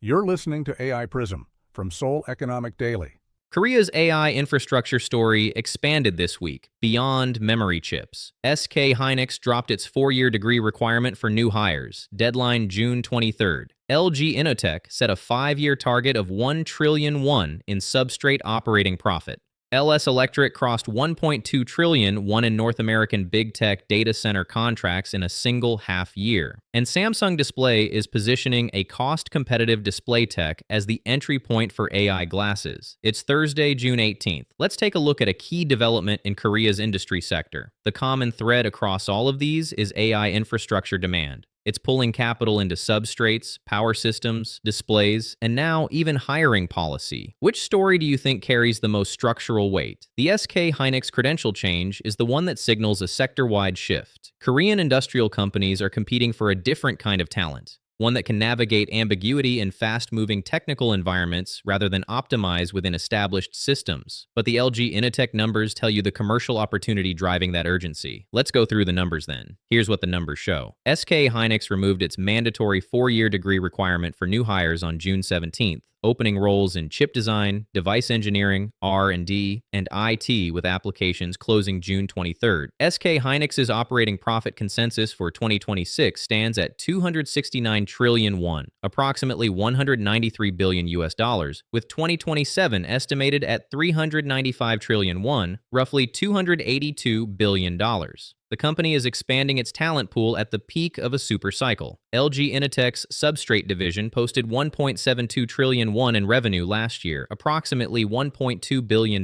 You're listening to AI Prism from Seoul Economic Daily. Korea's AI infrastructure story expanded this week, beyond memory chips. SK Hynix dropped its 4-year degree requirement for new hires, deadline June 23rd. LG Innotek set a 5-year target of 1 trillion won in substrate operating profit. LS Electric crossed 1.2 trillion won in North American big tech data center contracts in a single half year. And Samsung Display is positioning a cost-competitive display tech as the entry point for AI glasses. It's Thursday, June 18th. Let's take a look at a key development in Korea's industry sector. The common thread across all of these is AI infrastructure demand. It's pulling capital into substrates, power systems, displays, and now even hiring policy. Which story do you think carries the most structural weight? The SK Hynix credential change is the one that signals a sector-wide shift. Korean industrial companies are competing for a different kind of talent, one that can navigate ambiguity in fast-moving technical environments rather than optimize within established systems. But the LG Innotek numbers tell you the commercial opportunity driving that urgency. Let's go through the numbers then. Here's what the numbers show. SK Hynix removed its mandatory 4-year degree requirement for new hires on June 17th, opening roles in chip design, device engineering, R&D, and IT with applications closing June 23rd. SK Hynix's operating profit consensus for 2026 stands at 269 trillion won, approximately 193 billion US dollars, with 2027 estimated at 395 trillion won, roughly 282 billion dollars. The company is expanding its talent pool at the peak of a super cycle. LG Innotek's Substrate division posted 1.72 trillion won in revenue last year, approximately $1.2 billion,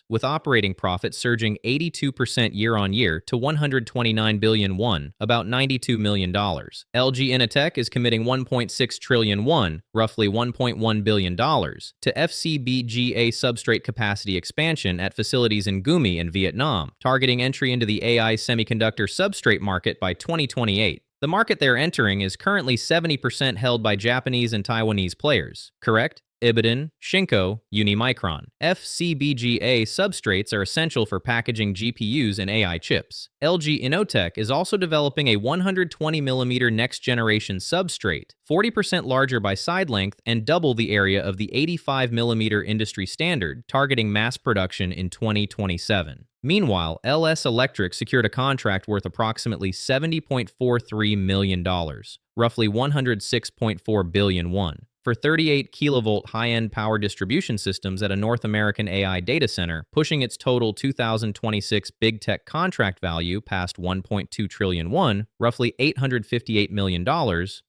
with operating profit surging 82% year-on-year to 129 billion won, about $92 million. LG Innotek is committing 1.6 trillion won, roughly $1.1 billion, to FC-BGA substrate capacity expansion at facilities in Gumi and Vietnam, targeting entry into the AI semiconductor substrate market by 2028. The market they're entering is currently 70% held by Japanese and Taiwanese players, correct? Ibiden, Shinko, Unimicron. FC-BGA substrates are essential for packaging GPUs and AI chips. LG Innotek is also developing a 120mm next-generation substrate, 40% larger by side length and double the area of the 85mm industry standard, targeting mass production in 2027. Meanwhile, LS Electric secured a contract worth approximately $70.43 million, roughly 106.4 billion won, for 38 kilovolt high-end power distribution systems at a North American AI data center, pushing its total 2026 big tech contract value past 1.2 trillion won, roughly $858 million,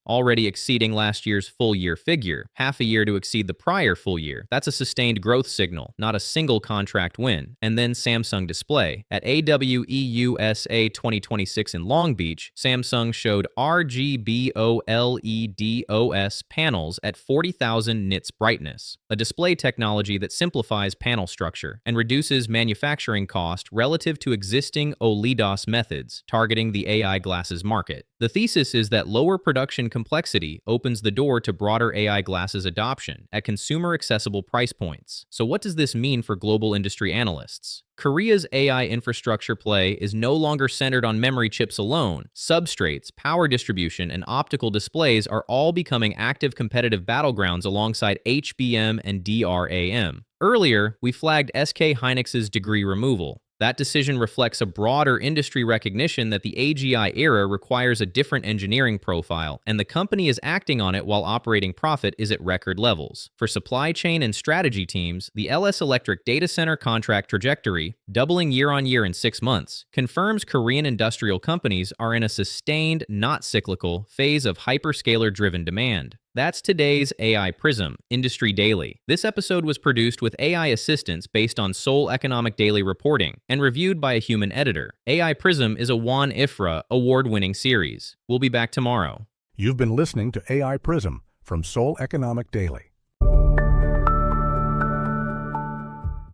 already exceeding last year's full-year figure, half a year to exceed the prior full year. That's a sustained growth signal, not a single contract win. And then Samsung Display. At AWEUSA 2026 in Long Beach, Samsung showed RGB OLEDoS panels at 40,000 nits brightness, a display technology that simplifies panel structure and reduces manufacturing cost relative to existing OLEDoS methods targeting the AI glasses market. The thesis is that lower production complexity opens the door to broader AI glasses adoption at consumer-accessible price points. So what does this mean for global industry analysts? Korea's AI infrastructure play is no longer centered on memory chips alone. Substrates, power distribution, and optical displays are all becoming active competitive battlegrounds alongside HBM and DRAM. Earlier, we flagged SK Hynix's degree removal. That decision reflects a broader industry recognition that the AGI era requires a different engineering profile, and the company is acting on it while operating profit is at record levels. For supply chain and strategy teams, the LS Electric data center contract trajectory, doubling year-on-year in 6 months, confirms Korean industrial companies are in a sustained, not cyclical, phase of hyperscaler-driven demand. That's today's AI Prism, Industry Daily. This episode was produced with AI assistance based on Seoul Economic Daily reporting and reviewed by a human editor. AI Prism is a Juan Ifra award-winning series. We'll be back tomorrow. You've been listening to AI Prism from Seoul Economic Daily.